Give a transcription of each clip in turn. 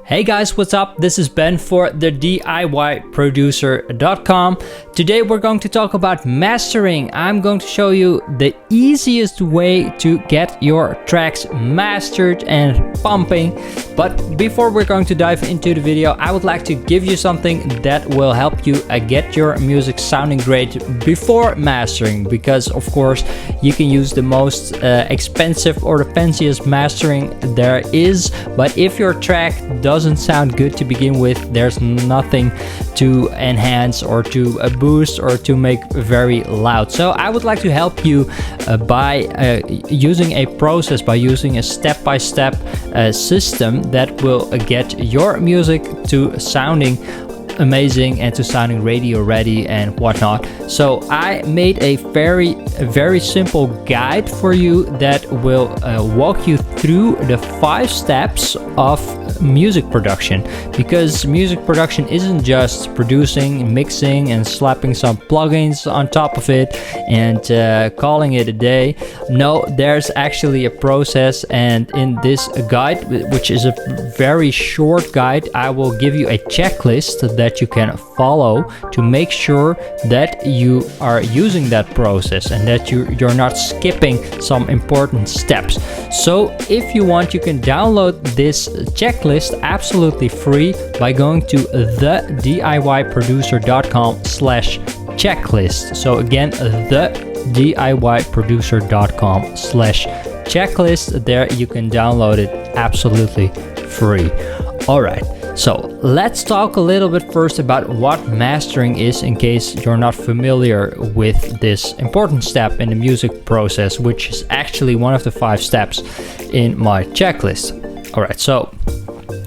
Hey guys, what's up? This is Ben for the DIYproducer.com. Today we're going to talk about mastering. I'm going to show you the easiest way to get your tracks mastered and pumping. But before we're going to dive into the video, I would like to give you something that will help you get your music sounding great before mastering. Because of course you can use the most expensive or the fanciest mastering there is, but if your track doesn't sound good to begin with, there's nothing to enhance or to boost or to make very loud. So I would like to help you by using a process, by using a step-by-step system that will get your music to sounding amazing and to sounding radio ready and whatnot. So I made a very simple guide for you that will walk you through the 5 steps of music production, because music production isn't just producing, mixing and slapping some plugins on top of it and calling it a day. No, there's actually a process, and in this guide, which is a very short guide, I will give you a checklist that you can follow to make sure that you are using that process and that you're not skipping some important steps. So if you want, you can download this checklist absolutely free by going to thediyproducer.com/checklist. So again, thediyproducer.com/checklist. There you can download it absolutely free. Alright, so let's talk a little bit first about what mastering is, in case you're not familiar with this important step in the music process, which is actually one of the 5 steps in my checklist. Alright, so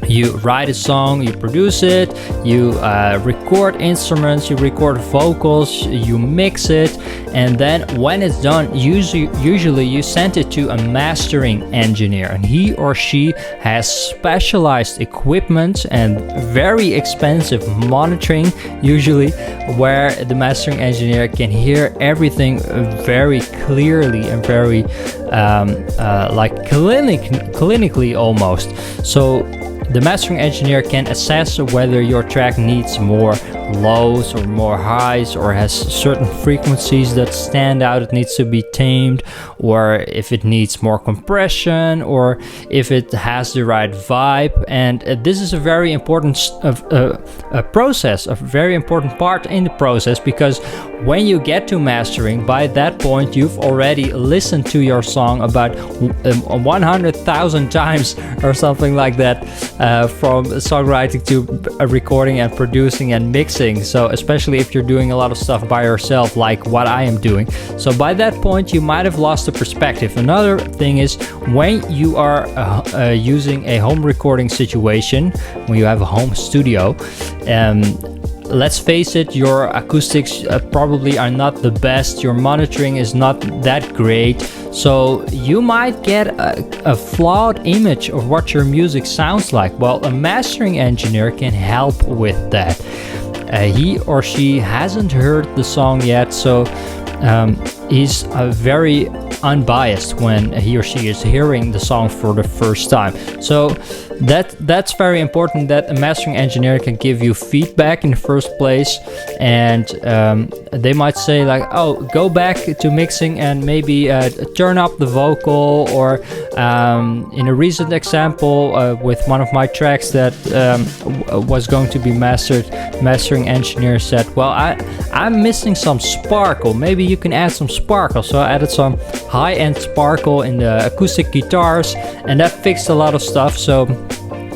you write a song, you produce it, you record instruments, you record vocals, you mix it, and then when it's done, usually you send it to a mastering engineer, and he or she has specialized equipment and very expensive monitoring, usually, where the mastering engineer can hear everything very clearly and very like clinically almost. So the mastering engineer can assess whether your track needs more lows or more highs, or has certain frequencies that stand out, it needs to be tamed, or if it needs more compression, or if it has the right vibe. And this is a very important process, a very important part in the process, because when you get to mastering, by that point you've already listened to your song about 100,000 times or something like that, from songwriting to recording and producing and mixing. So especially if you're doing a lot of stuff by yourself, like what I am doing. So by that point you might have lost the perspective. Another thing is, when you are using a home recording situation, when you have a home studio, let's face it, your acoustics probably are not the best, your monitoring is not that great, so you might get a flawed image of what your music sounds like. Well, a mastering engineer can help with that. He or she hasn't heard the song yet, so he's very unbiased when he or she is hearing the song for the first time. So that's very important, that a mastering engineer can give you feedback in the first place, and they might say like, oh, go back to mixing and maybe turn up the vocal, or in a recent example with one of my tracks that was going to be mastered, mastering engineer said, well, I'm missing some sparkle, maybe you can add some sparkle. So I added some high-end sparkle in the acoustic guitars, and that fixed a lot of stuff. So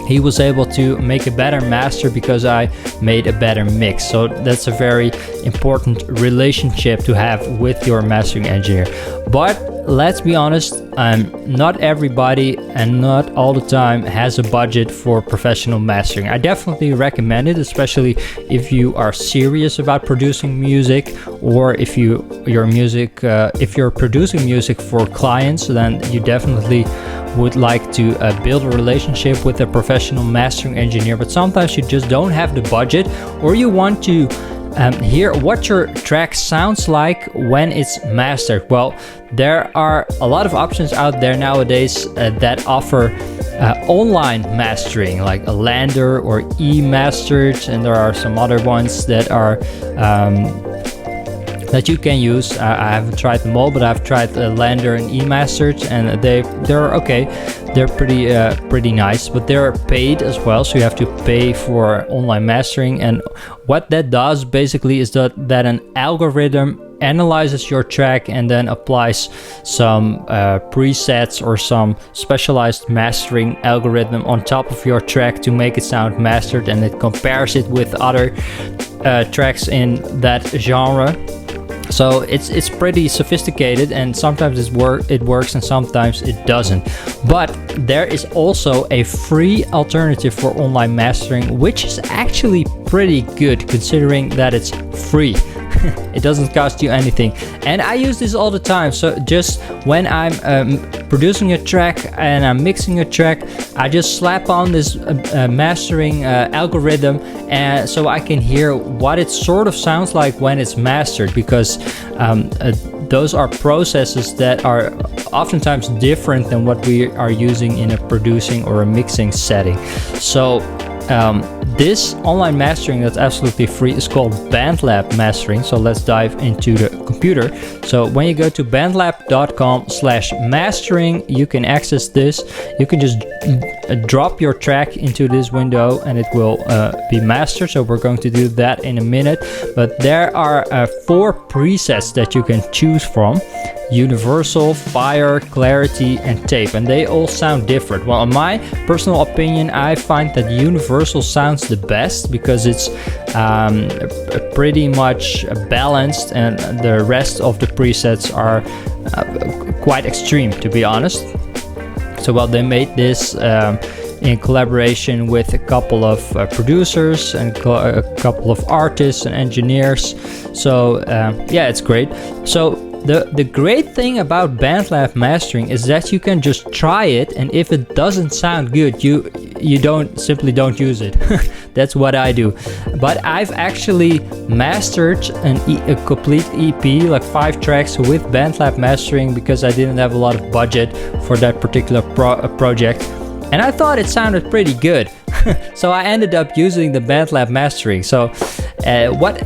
he was able to make a better master because I made a better mix. So that's a very important relationship to have with your mastering engineer. But let's be honest, not everybody and not all the time has a budget for professional mastering. I definitely recommend it, especially if you are serious about producing music, or if you're producing music for clients, then you definitely would like to build a relationship with a professional mastering engineer. But sometimes you just don't have the budget, or you want to hear what your track sounds like when it's mastered. Well, there are a lot of options out there nowadays that offer online mastering, like a Lander or eMastered, and there are some other ones that are that you can use. I haven't tried them all, but I've tried Lander and eMastered, and they're okay. They're pretty nice, but they're paid as well, so you have to pay for online mastering. And what that does basically is that an algorithm analyzes your track and then applies some presets or some specialized mastering algorithm on top of your track to make it sound mastered, and it compares it with other tracks in that genre. So it's pretty sophisticated, and sometimes it works and sometimes it doesn't. But there is also a free alternative for online mastering, which is actually pretty good considering that it's free. It doesn't cost you anything, and I use this all the time. So just when I'm producing a track and I'm mixing a track, I just slap on this mastering algorithm, and so I can hear what it sort of sounds like when it's mastered, because those are processes that are oftentimes different than what we are using in a producing or a mixing setting. So this online mastering that's absolutely free is called BandLab Mastering. So let's dive into the computer. So when you go to bandlab.com/mastering, you can access this. You can just drop your track into this window and it will be mastered. So we're going to do that in a minute. But there are 4 presets that you can choose from: Universal, Fire, Clarity, and Tape, and they all sound different. Well, in my personal opinion, I find that Universal sounds the best because it's pretty much balanced, and the rest of the presets are quite extreme, to be honest. So, well, they made this in collaboration with a couple of producers and a couple of artists and engineers. So, yeah, it's great. So the great thing about BandLab Mastering is that you can just try it, and if it doesn't sound good, you simply don't use it. That's what I do. But I've actually mastered a complete EP, like 5 tracks, with BandLab Mastering because I didn't have a lot of budget for that particular project, and I thought it sounded pretty good. So I ended up using the BandLab Mastering. So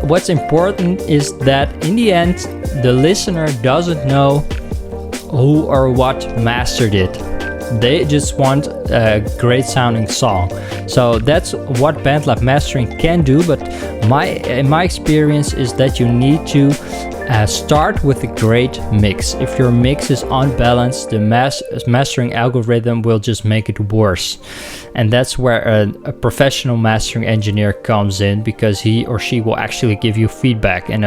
what's important is that in the end, the listener doesn't know who or what mastered it. They just want a great sounding song. So that's what BandLab Mastering can do. But in my experience is that you need to start with a great mix. If your mix is unbalanced, the mastering algorithm will just make it worse. And that's where a professional mastering engineer comes in, because he or she will actually give you feedback, and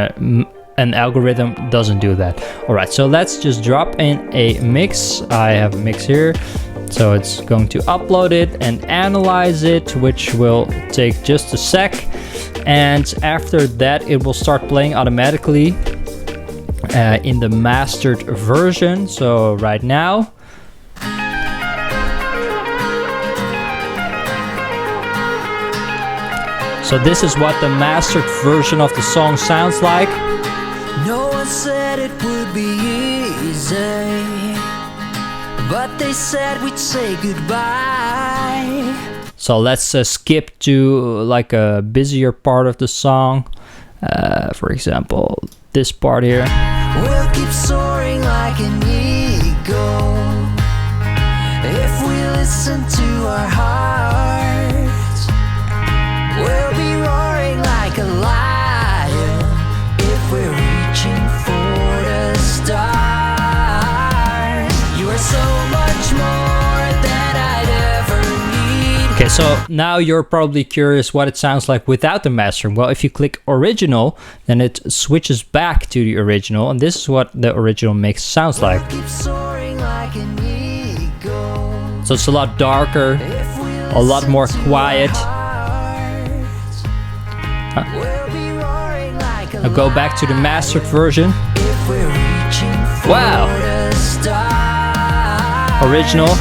an algorithm doesn't do that. Alright, so let's just drop in a mix. I have a mix here. So it's going to upload it and analyze it, which will take just a sec. And after that, it will start playing automatically in the mastered version. So right now, so this is what the mastered version of the song sounds like. No one said it would be easy, but they said we'd say goodbye. So let's skip to like a busier part of the song. For example, this part here. We'll keep soaring like an eagle if we listen to our hearts. We'll be roaring like a lion if we're reaching for the stars. You are so much more than I'd ever need. Okay, so now you're probably curious what it sounds like without the mastering. Well, if you click original, then it switches back to the original, and this is what the original mix sounds like. So it's a lot darker, a lot more quiet. I'll go back to the mastered version. Wow! Original.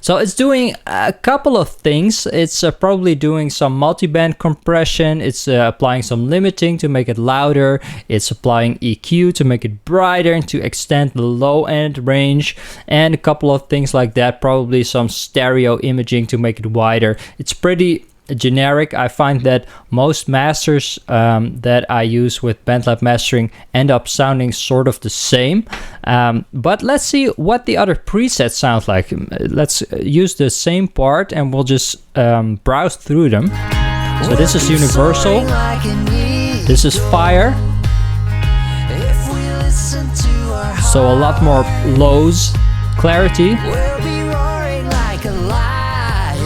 So it's doing a couple of things. It's probably doing some multiband compression. It's applying some limiting to make it louder. It's applying EQ to make it brighter and to extend the low end range, and a couple of things like that. Probably some stereo imaging to make it wider. It's pretty generic. I find that most masters that I use with BandLab mastering end up sounding sort of the same. But let's see what the other presets sound like. Let's use the same part and we'll just browse through them. So this is Universal. This is Fire. So a lot more lows. Clarity.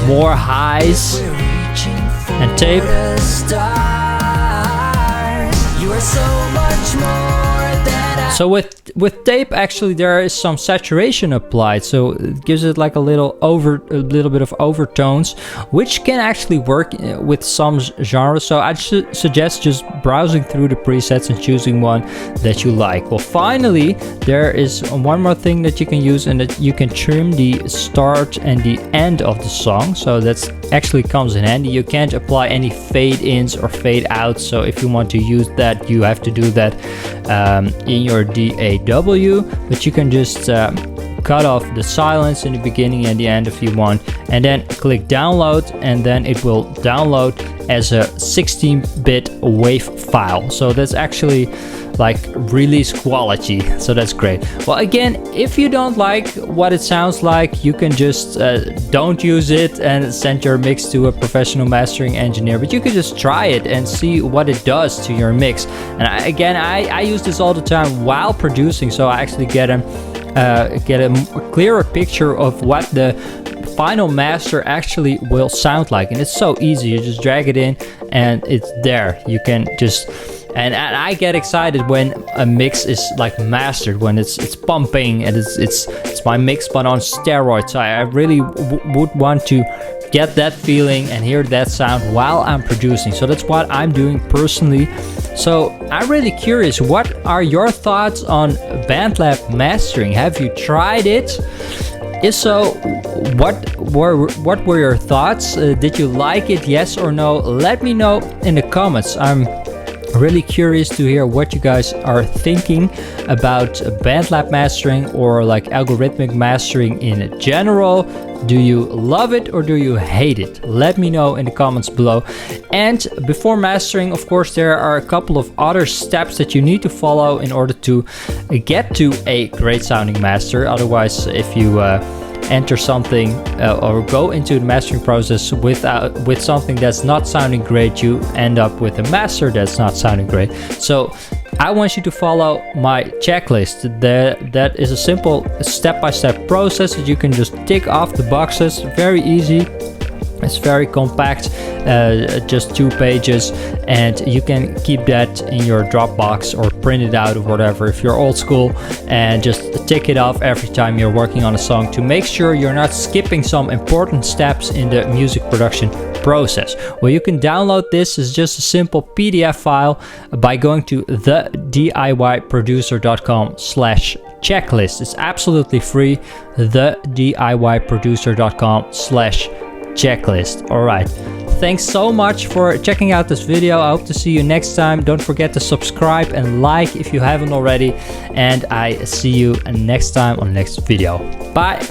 More highs. And Tape. So with Tape, actually there is some saturation applied, so it gives it like a little bit of overtones, which can actually work with some genres. So I'd suggest just browsing through the presets and choosing one that you like. Well, finally, there is one more thing that you can use, and that you can trim the start and the end of the song. So that's actually comes in handy. You can't apply any fade ins or fade outs, so if you want to use that, you have to do that in your DAW, but you can just cut off the silence in the beginning and the end if you want, and then click download, and then it will download as a 16-bit WAV file. So that's actually like release quality, so that's great. Well, again, if you don't like what it sounds like, you can just don't use it and send your mix to a professional mastering engineer, but you can just try it and see what it does to your mix. And I use this all the time while producing, so I actually get a clearer picture of what the final master actually will sound like. And it's so easy. You just drag it in and it's there. You can just and I get excited when a mix is like mastered, when it's pumping and it's my mix but on steroids. I really would want to get that feeling and hear that sound while I'm producing. So that's what I'm doing personally. So I'm really curious, what are your thoughts on BandLab mastering? Have you tried it? If so, what were your thoughts? Did you like it? Yes or no? Let me know in the comments. I'm really curious to hear what you guys are thinking about BandLab mastering or like algorithmic mastering in general. Do you love it or do you hate it? Let me know in the comments below. And before mastering, of course, there are a couple of other steps that you need to follow in order to get to a great sounding master. Otherwise, if you enter something or go into the mastering process with something that's not sounding great, you end up with a master that's not sounding great. So I want you to follow my checklist. That is a simple step-by-step process that you can just tick off the boxes. Very easy. It's very compact, just 2 pages, and you can keep that in your Dropbox or print it out or whatever if you're old school, and just tick it off every time you're working on a song to make sure you're not skipping some important steps in the music production process. Well, you can download this as just a simple PDF file by going to thediyproducer.com/checklist. It's absolutely free. thediyproducer.com/checklist. All right. Thanks so much for checking out this video. I hope to see you next time. Don't forget to subscribe and like if you haven't already. And I see you next time on the next video. Bye.